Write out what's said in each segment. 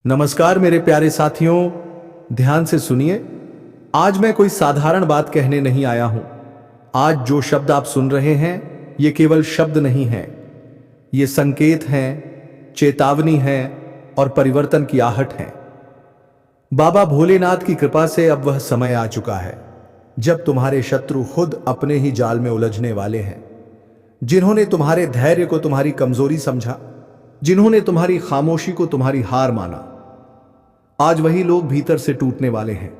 नमस्कार मेरे प्यारे साथियों, ध्यान से सुनिए। आज मैं कोई साधारण बात कहने नहीं आया हूं। आज जो शब्द आप सुन रहे हैं ये केवल शब्द नहीं है, ये संकेत हैं, चेतावनी है और परिवर्तन की आहट है। बाबा भोलेनाथ की कृपा से अब वह समय आ चुका है जब तुम्हारे शत्रु खुद अपने ही जाल में उलझने वाले हैं। जिन्होंने तुम्हारे धैर्य को तुम्हारी कमजोरी समझा, जिन्होंने तुम्हारी खामोशी को तुम्हारी हार माना, आज वही लोग भीतर से टूटने वाले हैं।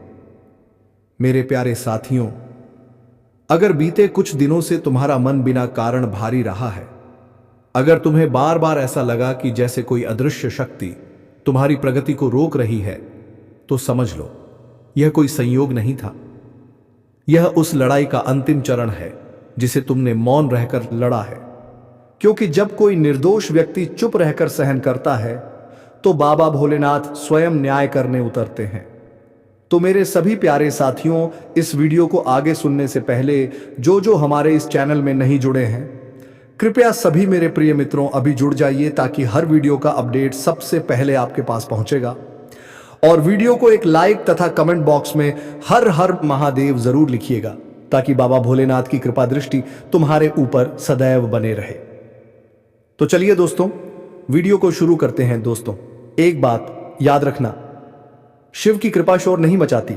मेरे प्यारे साथियों, अगर बीते कुछ दिनों से तुम्हारा मन बिना कारण भारी रहा है, अगर तुम्हें बार बार ऐसा लगा कि जैसे कोई अदृश्य शक्ति तुम्हारी प्रगति को रोक रही है, तो समझ लो यह कोई संयोग नहीं था। यह उस लड़ाई का अंतिम चरण है जिसे तुमने मौन रहकर लड़ा है। क्योंकि जब कोई निर्दोष व्यक्ति चुप रहकर सहन करता है तो बाबा भोलेनाथ स्वयं न्याय करने उतरते हैं। तो मेरे सभी प्यारे साथियों, इस वीडियो को आगे सुनने से पहले जो हमारे इस चैनल में नहीं जुड़े हैं, कृपया सभी मेरे प्रिय मित्रों अभी जुड़ जाइए ताकि हर वीडियो का अपडेट सबसे पहले आपके पास पहुंचेगा। और वीडियो को एक लाइक तथा कमेंट बॉक्स में हर हर महादेव जरूर लिखिएगा ताकि बाबा भोलेनाथ की कृपा दृष्टि तुम्हारे ऊपर सदैव बने रहे। तो चलिए दोस्तों, वीडियो को शुरू करते हैं। दोस्तों, एक बात याद रखना, शिव की कृपा शोर नहीं मचाती,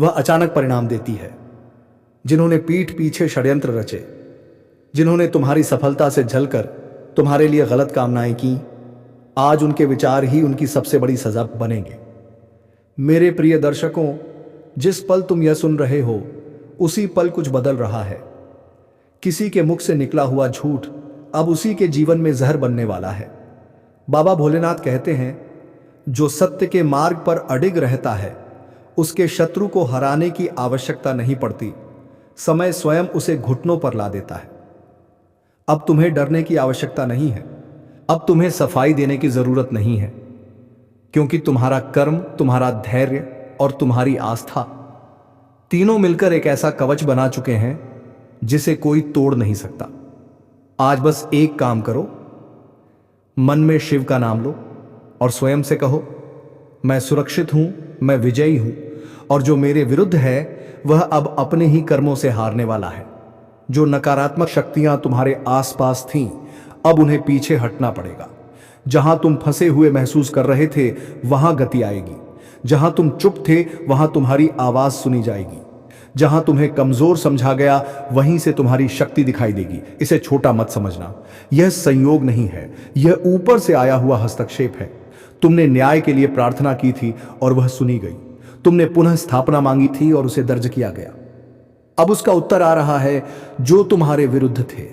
वह अचानक परिणाम देती है। जिन्होंने पीठ पीछे षड्यंत्र रचे, जिन्होंने तुम्हारी सफलता से झलकर तुम्हारे लिए गलत कामनाएं की, आज उनके विचार ही उनकी सबसे बड़ी सजा बनेंगे। मेरे प्रिय दर्शकों, जिस पल तुम यह सुन रहे हो उसी पल कुछ बदल रहा है। किसी के मुख से निकला हुआ झूठ अब उसी के जीवन में जहर बनने वाला है। बाबा भोलेनाथ कहते हैं, जो सत्य के मार्ग पर अडिग रहता है उसके शत्रु को हराने की आवश्यकता नहीं पड़ती, समय स्वयं उसे घुटनों पर ला देता है। अब तुम्हें डरने की आवश्यकता नहीं है, अब तुम्हें सफाई देने की जरूरत नहीं है, क्योंकि तुम्हारा कर्म, तुम्हारा धैर्य और तुम्हारी आस्था तीनों मिलकर एक ऐसा कवच बना चुके हैं जिसे कोई तोड़ नहीं सकता। आज बस एक काम करो, मन में शिव का नाम लो और स्वयं से कहो, मैं सुरक्षित हूं, मैं विजयी हूं, और जो मेरे विरुद्ध है वह अब अपने ही कर्मों से हारने वाला है। जो नकारात्मक शक्तियां तुम्हारे आसपास थीं, अब उन्हें पीछे हटना पड़ेगा। जहां तुम फंसे हुए महसूस कर रहे थे वहां गति आएगी। जहां तुम चुप थे वहां तुम्हारी आवाज सुनी जाएगी। जहां तुम्हें कमजोर समझा गया वहीं से तुम्हारी शक्ति दिखाई देगी। इसे छोटा मत समझना, यह संयोग नहीं है, यह ऊपर से आया हुआ हस्तक्षेप है। तुमने न्याय के लिए प्रार्थना की थी और वह सुनी गई। तुमने पुनः स्थापना मांगी थी और उसे दर्ज किया गया। अब उसका उत्तर आ रहा है। जो तुम्हारे विरुद्ध थे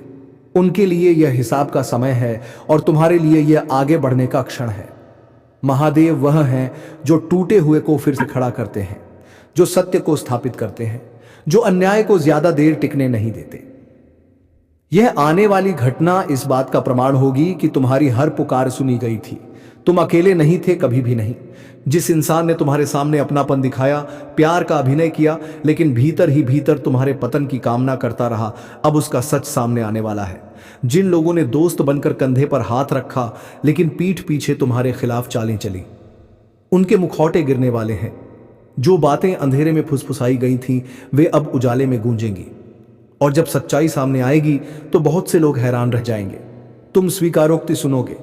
उनके लिए यह हिसाब का समय है और तुम्हारे लिए यह आगे बढ़ने का क्षण है। महादेव वह हैं जो टूटे हुए को फिर से खड़ा करते हैं, जो सत्य को स्थापित करते हैं, जो अन्याय को ज्यादा देर टिकने नहीं देते। यह आने वाली घटना इस बात का प्रमाण होगी कि तुम्हारी हर पुकार सुनी गई थी। तुम अकेले नहीं थे, कभी भी नहीं। जिस इंसान ने तुम्हारे सामने अपनापन दिखाया, प्यार का अभिनय किया, लेकिन भीतर ही भीतर तुम्हारे पतन की कामना करता रहा, अब उसका सच सामने आने वाला है। जिन लोगों ने दोस्त बनकर कंधे पर हाथ रखा लेकिन पीठ पीछे तुम्हारे खिलाफ चालें चली, उनके मुखौटे गिरने वाले हैं। जो बातें अंधेरे में फुसफुसाई गई थीं वे अब उजाले में गूंजेंगी, और जब सच्चाई सामने आएगी तो बहुत से लोग हैरान रह जाएंगे। तुम स्वीकारोक्ति सुनोगे,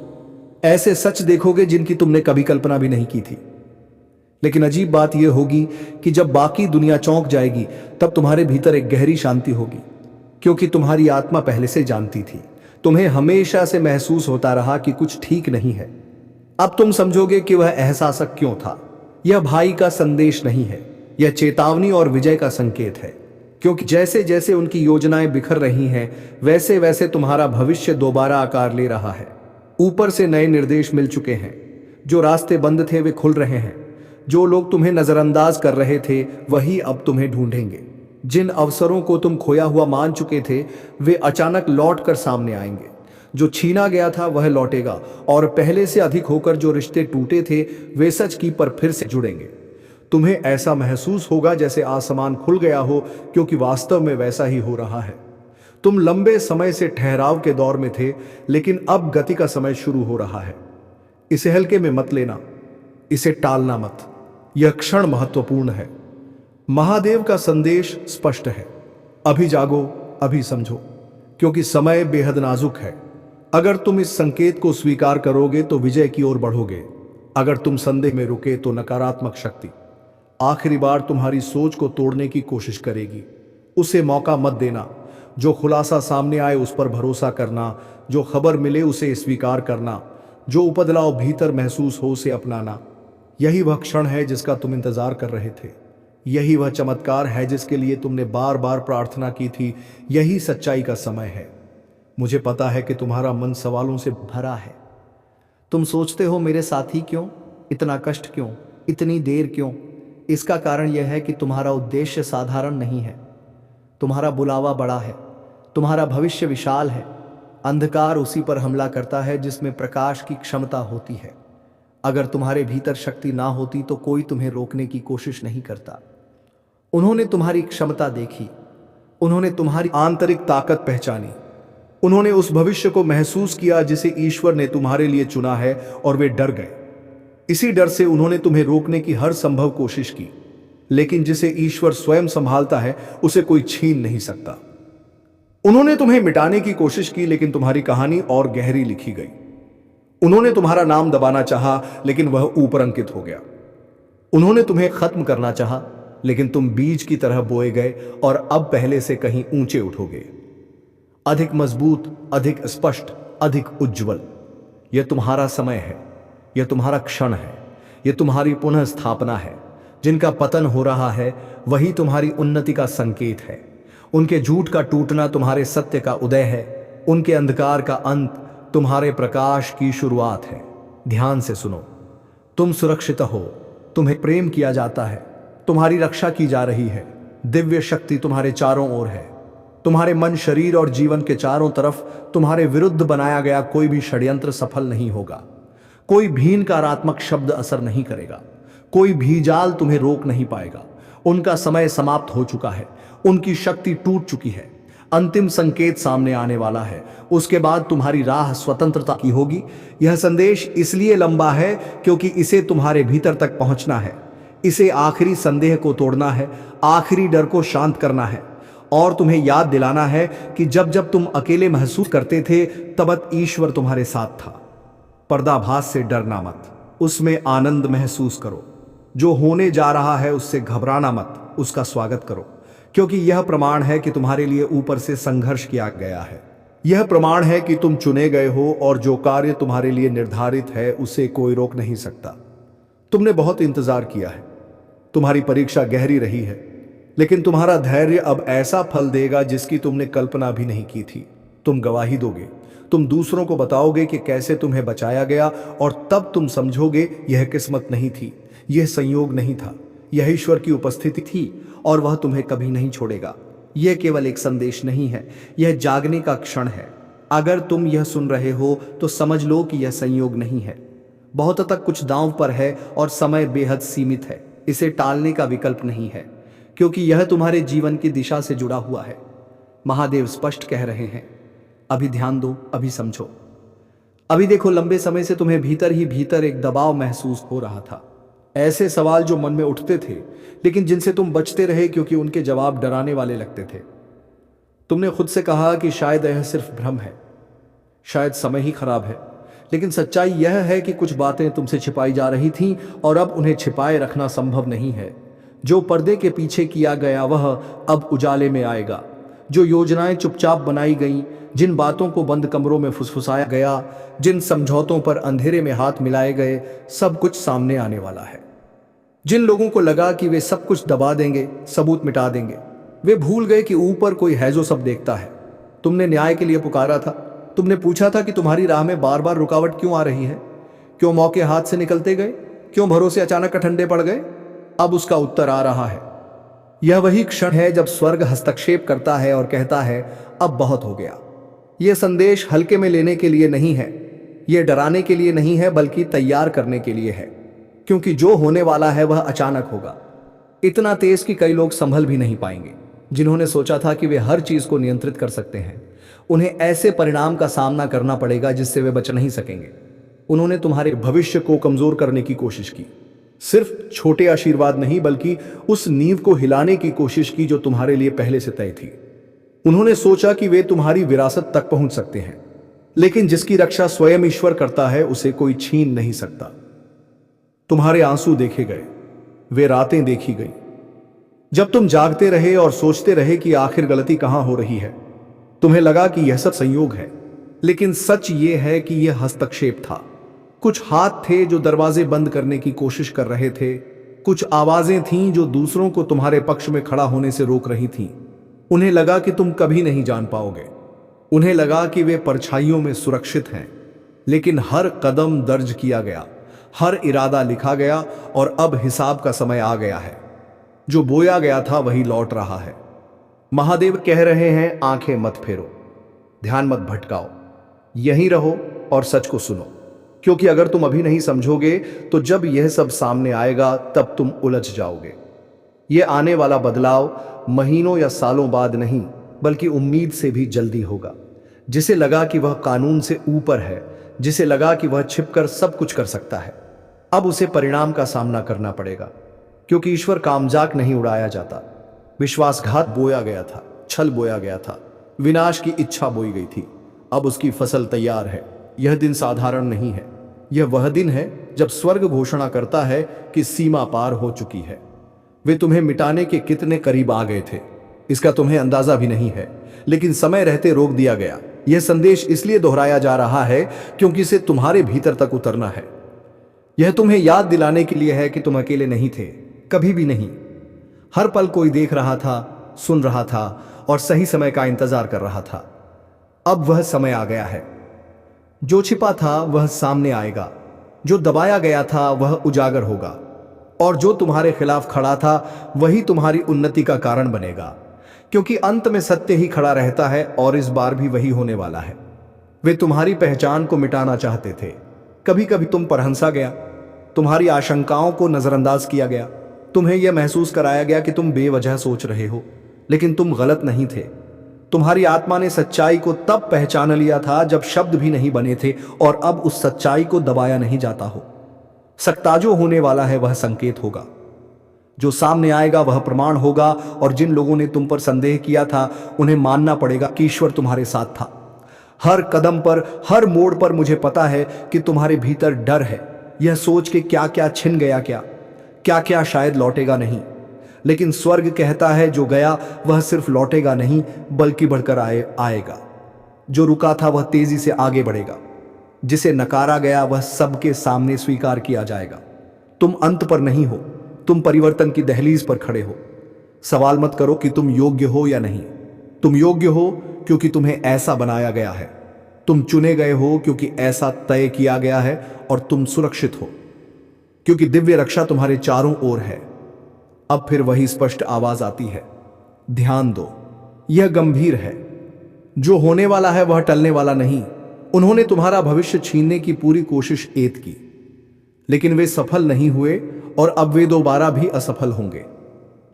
ऐसे सच देखोगे जिनकी तुमने कभी कल्पना भी नहीं की थी। लेकिन अजीब बात यह होगी कि जब बाकी दुनिया चौंक जाएगी तब तुम्हारे भीतर एक गहरी शांति होगी, क्योंकि तुम्हारी आत्मा पहले से जानती थी। तुम्हें हमेशा से महसूस होता रहा कि कुछ ठीक नहीं है। अब तुम समझोगे कि वह एहसास क्यों था। यह भाई का संदेश नहीं है, यह चेतावनी और विजय का संकेत है। क्योंकि जैसे जैसे उनकी योजनाएं बिखर रही हैं वैसे वैसे तुम्हारा भविष्य दोबारा आकार ले रहा है। ऊपर से नए निर्देश मिल चुके हैं। जो रास्ते बंद थे वे खुल रहे हैं। जो लोग तुम्हें नजरअंदाज कर रहे थे वही अब तुम्हें ढूंढेंगे। जिन अवसरों को तुम खोया हुआ मान चुके थे वे अचानक लौट कर सामने आएंगे। जो छीना गया था वह लौटेगा, और पहले से अधिक होकर जो रिश्ते टूटे थे वे सच की पर फिर से जुड़ेंगे। तुम्हें ऐसा महसूस होगा जैसे आसमान खुल गया हो, क्योंकि वास्तव में वैसा ही हो रहा है। तुम लंबे समय से ठहराव के दौर में थे, लेकिन अब गति का समय शुरू हो रहा है। इसे हल्के में मत लेना। इसे टालना मत। यह क्षण महत्वपूर्ण है। महादेव का संदेश स्पष्ट है, अभी जागो, अभी समझो, क्योंकि समय बेहद नाजुक है। अगर तुम इस संकेत को स्वीकार करोगे तो विजय की ओर बढ़ोगे। अगर तुम संदेह में रुके तो नकारात्मक शक्ति आखिरी बार तुम्हारी सोच को तोड़ने की कोशिश करेगी। उसे मौका मत देना। जो खुलासा सामने आए उस पर भरोसा करना, जो खबर मिले उसे स्वीकार करना, जो उपदलाव भीतर महसूस हो उसे अपनाना। यही वह क्षण है जिसका तुम इंतजार कर रहे थे। यही वह चमत्कार है जिसके लिए तुमने बार बार प्रार्थना की थी। यही सच्चाई का समय है। मुझे पता है कि तुम्हारा मन सवालों से भरा है। तुम सोचते हो मेरे साथी क्यों, इतना कष्ट क्यों, इतनी देर क्यों। इसका कारण यह है कि तुम्हारा उद्देश्य साधारण नहीं है। तुम्हारा बुलावा बड़ा है, तुम्हारा भविष्य विशाल है। अंधकार उसी पर हमला करता है जिसमें प्रकाश की क्षमता होती है। अगर तुम्हारे भीतर शक्ति ना होती तो कोई तुम्हें रोकने की कोशिश नहीं करता। उन्होंने तुम्हारी क्षमता देखी, उन्होंने तुम्हारी आंतरिक ताकत पहचानी, उन्होंने उस भविष्य को महसूस किया जिसे ईश्वर ने तुम्हारे लिए चुना है, और वे डर गए। इसी डर से उन्होंने तुम्हें रोकने की हर संभव कोशिश की। लेकिन जिसे ईश्वर स्वयं संभालता है उसे कोई छीन नहीं सकता। उन्होंने तुम्हें मिटाने की कोशिश की, लेकिन तुम्हारी कहानी और गहरी लिखी गई। उन्होंने तुम्हारा नाम दबाना चाहा, लेकिन वह ऊपर अंकित हो गया। उन्होंने तुम्हें खत्म करना चाहा, लेकिन तुम बीज की तरह बोए गए और अब पहले से कहीं ऊंचे उठोगे, अधिक मजबूत, अधिक स्पष्ट, अधिक उज्जवल। यह तुम्हारा समय है, यह तुम्हारा क्षण है, यह तुम्हारी पुनः स्थापना है। जिनका पतन हो रहा है वही तुम्हारी उन्नति का संकेत है। उनके झूठ का टूटना तुम्हारे सत्य का उदय है। उनके अंधकार का अंत तुम्हारे प्रकाश की शुरुआत है। ध्यान से सुनो, तुम सुरक्षित हो, तुम्हें प्रेम किया जाता है, तुम्हारी रक्षा की जा रही है। दिव्य शक्ति तुम्हारे चारों ओर है। तुम्हारे मन, शरीर और जीवन के चारों तरफ तुम्हारे विरुद्ध बनाया गया कोई भी षड्यंत्र सफल नहीं होगा। कोई भी नकारात्मक शब्द असर नहीं करेगा। कोई भी जाल तुम्हें रोक नहीं पाएगा। उनका समय समाप्त हो चुका है, उनकी शक्ति टूट चुकी है। अंतिम संकेत सामने आने वाला है, उसके बाद तुम्हारी राह स्वतंत्रता की होगी। यह संदेश इसलिए लंबा है क्योंकि इसे तुम्हारे भीतर तक पहुंचना है। इसे आखिरी संदेह को तोड़ना है, आखिरी डर को शांत करना है, और तुम्हें याद दिलाना है कि जब जब तुम अकेले महसूस करते थे तब ईश्वर तुम्हारे साथ था। पर्दाभास से डरना मत, उसमें आनंद महसूस करो। जो होने जा रहा है उससे घबराना मत, उसका स्वागत करो, क्योंकि यह प्रमाण है कि तुम्हारे लिए ऊपर से संघर्ष किया गया है। यह प्रमाण है कि तुम चुने गए हो, और जो कार्य तुम्हारे लिए निर्धारित है उसे कोई रोक नहीं सकता। तुमने बहुत इंतजार किया है, तुम्हारी परीक्षा गहरी रही है, लेकिन तुम्हारा धैर्य अब ऐसा फल देगा जिसकी तुमने कल्पना भी नहीं की थी। तुम गवाही दोगे, तुम दूसरों को बताओगे कि कैसे तुम्हें बचाया गया, और तब तुम समझोगे यह किस्मत नहीं थी, यह संयोग नहीं था, यह ईश्वर की उपस्थिति थी, और वह तुम्हें कभी नहीं छोड़ेगा। यह केवल एक संदेश नहीं है, यह जागने का क्षण है। अगर तुम यह सुन रहे हो तो समझ लो कि यह संयोग नहीं है। बहुत तक कुछ दांव पर है और समय बेहद सीमित है। इसे टालने का विकल्प नहीं है, क्योंकि यह तुम्हारे जीवन की दिशा से जुड़ा हुआ है। महादेव स्पष्ट कह रहे हैं, अभी ध्यान दो, अभी समझो। अभी देखो, लंबे समय से तुम्हें भीतर ही भीतर एक दबाव महसूस हो रहा था। ऐसे सवाल जो मन में उठते थे, लेकिन जिनसे तुम बचते रहे क्योंकि उनके जवाब डराने वाले लगते थे। तुमने खुद से कहा कि शायद यह सिर्फ भ्रम है, शायद समय ही खराब है। लेकिन सच्चाई यह है कि कुछ बातें तुमसे छिपाई जा रही थीं, और अब उन्हें छिपाए रखना संभव नहीं है। जो पर्दे के पीछे किया गया वह अब उजाले में आएगा। जो योजनाएं चुपचाप बनाई गईं, जिन बातों को बंद कमरों में फुसफुसाया गया, जिन समझौतों पर अंधेरे में हाथ मिलाए गए, सब कुछ सामने आने वाला है। जिन लोगों को लगा कि वे सब कुछ दबा देंगे, सबूत मिटा देंगे, वे भूल गए कि ऊपर कोई है जो सब देखता है। तुमने न्याय के लिए पुकारा था, तुमने पूछा था कि तुम्हारी राह में बार बार रुकावट क्यों आ रही है, क्यों मौके हाथ से निकलते गए, क्यों भरोसे अचानक ठंडे पड़ गए। अब उसका उत्तर आ रहा है। यह वही क्षण है जब स्वर्ग हस्तक्षेप करता है और कहता है, अब बहुत हो गया। यह संदेश हल्के में लेने के लिए नहीं है, यह डराने के लिए नहीं है, बल्कि तैयार करने के लिए है। क्योंकि जो होने वाला है वह अचानक होगा, इतना तेज कि कई लोग संभल भी नहीं पाएंगे। जिन्होंने सोचा था कि वे हर चीज को नियंत्रित कर सकते हैं, उन्हें ऐसे परिणाम का सामना करना पड़ेगा जिससे वे बच नहीं सकेंगे। उन्होंने तुम्हारे भविष्य को कमजोर करने की कोशिश की, सिर्फ छोटे आशीर्वाद नहीं, बल्कि उस नींव को हिलाने की कोशिश की जो तुम्हारे लिए पहले से तय थी। उन्होंने सोचा कि वे तुम्हारी विरासत तक पहुंच सकते हैं, लेकिन जिसकी रक्षा स्वयं ईश्वर करता है उसे कोई छीन नहीं सकता। तुम्हारे आंसू देखे गए, वे रातें देखी गई, जब तुम जागते रहे और सोचते रहे कि आखिर गलती कहां हो रही है। तुम्हें लगा कि यह सब संयोग है, लेकिन सच यह है कि यह हस्तक्षेप था। कुछ हाथ थे जो दरवाजे बंद करने की कोशिश कर रहे थे, कुछ आवाजें थीं जो दूसरों को तुम्हारे पक्ष में खड़ा होने से रोक रही थीं। उन्हें लगा कि तुम कभी नहीं जान पाओगे, उन्हें लगा कि वे परछाइयों में सुरक्षित हैं, लेकिन हर कदम दर्ज किया गया, हर इरादा लिखा गया और अब हिसाब का समय आ गया है। जो बोया गया था वही लौट रहा है। महादेव कह रहे हैं, आंखें मत फेरो, ध्यान मत भटकाओ, यहीं रहो और सच को सुनो, क्योंकि अगर तुम अभी नहीं समझोगे तो जब यह सब सामने आएगा तब तुम उलझ जाओगे। यह आने वाला बदलाव महीनों या सालों बाद नहीं, बल्कि उम्मीद से भी जल्दी होगा। जिसे लगा कि वह कानून से ऊपर है, जिसे लगा कि वह छिपकर सब कुछ कर सकता है, अब उसे परिणाम का सामना करना पड़ेगा, क्योंकि ईश्वर कामजाक नहीं उड़ाया जाता। विश्वासघात बोया गया था, छल बोया गया था, विनाश की इच्छा बोई गई थी, अब उसकी फसल तैयार है। यह दिन साधारण नहीं है, यह वह दिन है जब स्वर्ग घोषणा करता है कि सीमा पार हो चुकी है। वे तुम्हें मिटाने के कितने करीब आ गए थे, इसका तुम्हें अंदाजा भी नहीं है, लेकिन समय रहते रोक दिया गया। यह संदेश इसलिए दोहराया जा रहा है क्योंकि इसे तुम्हारे भीतर तक उतरना है। यह तुम्हें याद दिलाने के लिए है कि तुम अकेले नहीं थे, कभी भी नहीं। हर पल कोई देख रहा था, सुन रहा था और सही समय का इंतजार कर रहा था। अब वह समय आ गया है। जो छिपा था वह सामने आएगा, जो दबाया गया था वह उजागर होगा, और जो तुम्हारे खिलाफ खड़ा था वही तुम्हारी उन्नति का कारण बनेगा, क्योंकि अंत में सत्य ही खड़ा रहता है और इस बार भी वही होने वाला है। वे तुम्हारी पहचान को मिटाना चाहते थे। कभी कभी तुम पर हंसा गया, तुम्हारी आशंकाओं को नजरअंदाज किया गया, तुम्हें यह महसूस कराया गया कि तुम बेवजह सोच रहे हो, लेकिन तुम गलत नहीं थे। तुम्हारी आत्मा ने सच्चाई को तब पहचान लिया था जब शब्द भी नहीं बने थे, और अब उस सच्चाई को दबाया नहीं जाता हो। सकता जो होने वाला है वह संकेत होगा, जो सामने आएगा वह प्रमाण होगा, और जिन लोगों ने तुम पर संदेह किया था उन्हें मानना पड़ेगा कि ईश्वर तुम्हारे साथ था। हर कदम पर, हर मोड़ पर मुझे पता है कि तुम्हारे भीतर डर है, यह सोच के क्या क्या छिन गया, क्या क्या शायद लौटेगा नहीं। लेकिन स्वर्ग कहता है जो गया वह सिर्फ लौटेगा नहीं बल्कि बढ़कर आएगा। जो रुका था वह तेजी से आगे बढ़ेगा, जिसे नकारा गया वह सबके सामने स्वीकार किया जाएगा। तुम अंत पर नहीं हो, तुम परिवर्तन की दहलीज पर खड़े हो। सवाल मत करो कि तुम योग्य हो या नहीं, तुम योग्य हो क्योंकि तुम्हें ऐसा बनाया गया है। तुम चुने गए हो क्योंकि ऐसा तय किया गया है, और तुम सुरक्षित हो क्योंकि दिव्य रक्षा तुम्हारे चारों ओर है। अब फिर वही स्पष्ट आवाज आती है, ध्यान दो, यह गंभीर है। जो होने वाला है वह टलने वाला नहीं। उन्होंने तुम्हारा भविष्य छीनने की पूरी कोशिश एत की, लेकिन वे सफल नहीं हुए, और अब वे दोबारा भी असफल होंगे।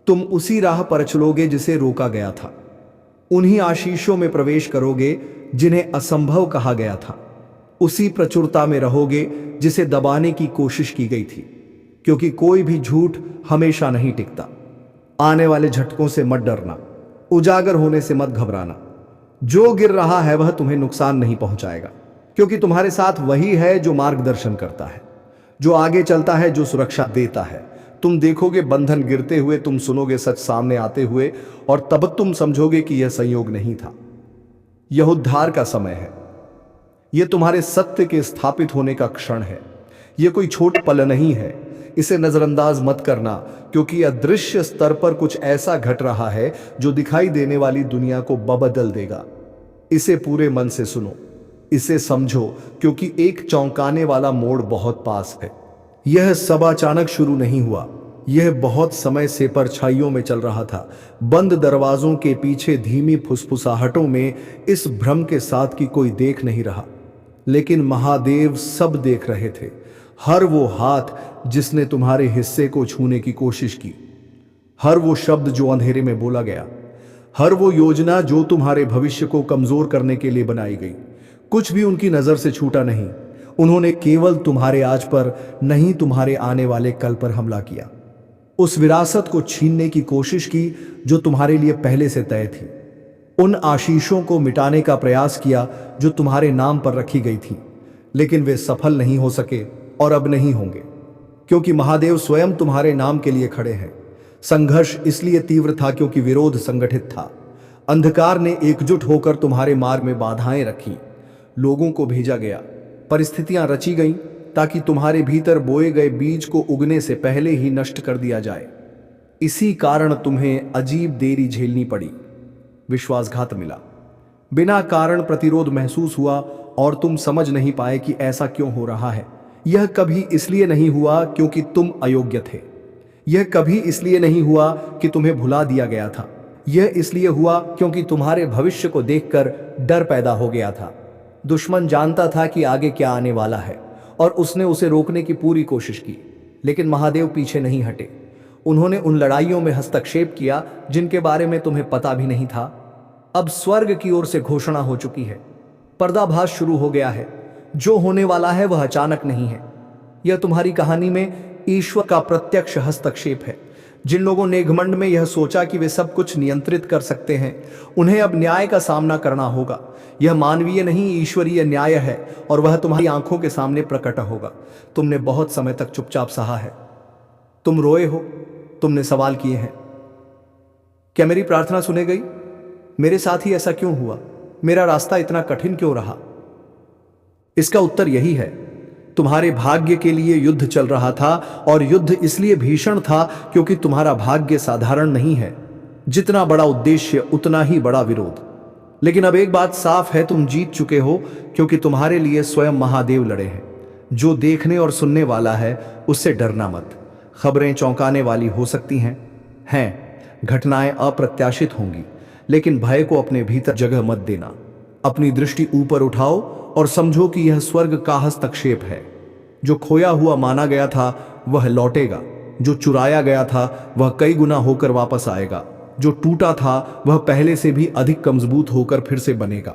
तुम उसी राह पर चलोगे जिसे रोका गया था, उन्हीं आशीषों में प्रवेश करोगे जिन्हें असंभव कहा गया था, उसी प्रचुरता में रहोगे जिसे दबाने की कोशिश की गई थी, क्योंकि कोई भी झूठ हमेशा नहीं टिकता। आने वाले झटकों से मत डरना, उजागर होने से मत घबराना। जो गिर रहा है वह तुम्हें नुकसान नहीं पहुंचाएगा, क्योंकि तुम्हारे साथ वही है जो मार्गदर्शन करता है, जो आगे चलता है, जो सुरक्षा देता है। तुम देखोगे बंधन गिरते हुए, तुम सुनोगे सच सामने आते हुए, और तब तुम समझोगे कि यह संयोग नहीं था, यह उद्धार का समय है। यह तुम्हारे सत्य के स्थापित होने का क्षण है। यह कोई छोटा पल नहीं है, इसे नजरअंदाज मत करना, क्योंकि अदृश्य स्तर पर कुछ ऐसा घट रहा है जो दिखाई देने वाली दुनिया को बदल देगा। इसे पूरे मन से सुनो, इसे समझो, क्योंकि एक चौंकाने वाला मोड़ बहुत पास है। यह सब अचानक शुरू नहीं हुआ, यह बहुत समय से परछाइयों में चल रहा था, बंद दरवाजों के पीछे धीमी फुसफुसाहटों में, इस भ्रम के साथ कि कोई देख नहीं रहा। लेकिन महादेव सब देख रहे थे। हर वो हाथ जिसने तुम्हारे हिस्से को छूने की कोशिश की, हर वो शब्द जो अंधेरे में बोला गया, हर वो योजना जो तुम्हारे भविष्य को कमजोर करने के लिए बनाई गई, कुछ भी उनकी नजर से छूटा नहीं। उन्होंने केवल तुम्हारे आज पर नहीं, तुम्हारे आने वाले कल पर हमला किया। उस विरासत को छीनने की कोशिश की जो तुम्हारे लिए पहले से तय थी। उन आशीषों को मिटाने का प्रयास किया जो तुम्हारे नाम पर रखी गई थी, लेकिन वे सफल नहीं हो सके और अब नहीं होंगे, क्योंकि महादेव स्वयं तुम्हारे नाम के लिए खड़े हैं। संघर्ष इसलिए तीव्र था क्योंकि विरोध संगठित था। अंधकार ने एकजुट होकर तुम्हारे मार्ग में बाधाएं रखी। लोगों को भेजा गया, परिस्थितियां रची गईं ताकि तुम्हारे भीतर बोए गए बीज को उगने से पहले ही नष्ट कर दिया जाए। इसी कारण तुम्हें अजीब देरी झेलनी पड़ी। विश्वासघात मिला, बिना कारण प्रतिरोध महसूस हुआ और तुम समझ नहीं पाए कि ऐसा क्यों हो रहा है। यह कभी इसलिए नहीं हुआ क्योंकि तुम अयोग्य थे। यह कभी इसलिए नहीं हुआ कि तुम्हें भुला दिया गया था। यह इसलिए हुआ क्योंकि तुम्हारे भविष्य को देखकर डर पैदा हो गया था। दुश्मन जानता था कि आगे क्या आने वाला है और उसने उसे रोकने की पूरी कोशिश की, लेकिन महादेव पीछे नहीं हटे। उन्होंने उन लड़ाइयों में हस्तक्षेप किया जिनके बारे में तुम्हें पता भी नहीं था। अब स्वर्ग की ओर से घोषणा हो चुकी है, पर्दाभास शुरू हो गया है। जो होने वाला है वह अचानक नहीं है। यह तुम्हारी कहानी में ईश्वर का प्रत्यक्ष हस्तक्षेप है। जिन लोगों ने घमंड में यह सोचा कि वे सब कुछ नियंत्रित कर सकते हैं, उन्हें अब न्याय का सामना करना होगा। यह मानवीय नहीं, ईश्वरीय न्याय है और वह तुम्हारी आंखों के सामने प्रकट होगा। तुमने बहुत समय तक चुपचाप सहा है। तुम रोए हो, तुमने सवाल किए हैं, क्या मेरी प्रार्थना सुनी गई? मेरे साथ ही ऐसा क्यों हुआ? मेरा रास्ता इतना कठिन क्यों रहा? इसका उत्तर यही है, तुम्हारे भाग्य के लिए युद्ध चल रहा था और युद्ध इसलिए भीषण था क्योंकि तुम्हारा भाग्य साधारण नहीं है। जितना बड़ा उद्देश्य उतना ही बड़ा विरोध। लेकिन अब एक बात साफ है, तुम जीत चुके हो क्योंकि तुम्हारे लिए स्वयं महादेव लड़े हैं। जो देखने और सुनने वाला है उससे डरना मत। खबरें चौंकाने वाली हो सकती हैं, घटनाएं अप्रत्याशित होंगी, लेकिन भय को अपने भीतर जगह मत देना। अपनी दृष्टि ऊपर उठाओ और समझो कि यह स्वर्ग का हस्तक्षेप है। जो खोया हुआ माना गया था वह लौटेगा, जो चुराया गया था वह कई गुना होकर वापस आएगा, जो टूटा था वह पहले से भी अधिक मजबूत होकर फिर से बनेगा,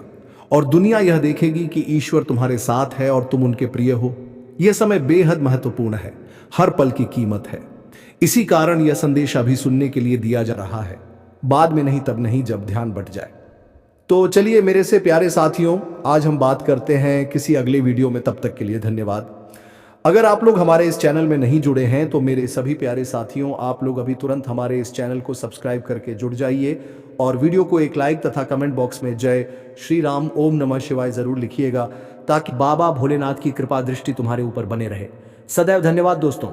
और दुनिया यह देखेगी कि ईश्वर तुम्हारे साथ है और तुम उनके प्रिय हो। यह समय बेहद महत्वपूर्ण है, हर पल की कीमत है। इसी कारण यह संदेश अभी सुनने के लिए दिया जा रहा है, बाद में नहीं, तब नहीं जब ध्यान बट जाए। तो चलिए मेरे से प्यारे साथियों, आज हम बात करते हैं किसी अगले वीडियो में। तब तक के लिए धन्यवाद। अगर आप लोग हमारे इस चैनल में नहीं जुड़े हैं तो मेरे सभी प्यारे साथियों, आप लोग अभी तुरंत हमारे इस चैनल को सब्सक्राइब करके जुड़ जाइए और वीडियो को एक लाइक तथा कमेंट बॉक्स में जय श्री राम, ओम नमः शिवाय जरूर लिखिएगा, ताकि बाबा भोलेनाथ की कृपा दृष्टि तुम्हारे ऊपर बने रहे। सदैव धन्यवाद दोस्तों।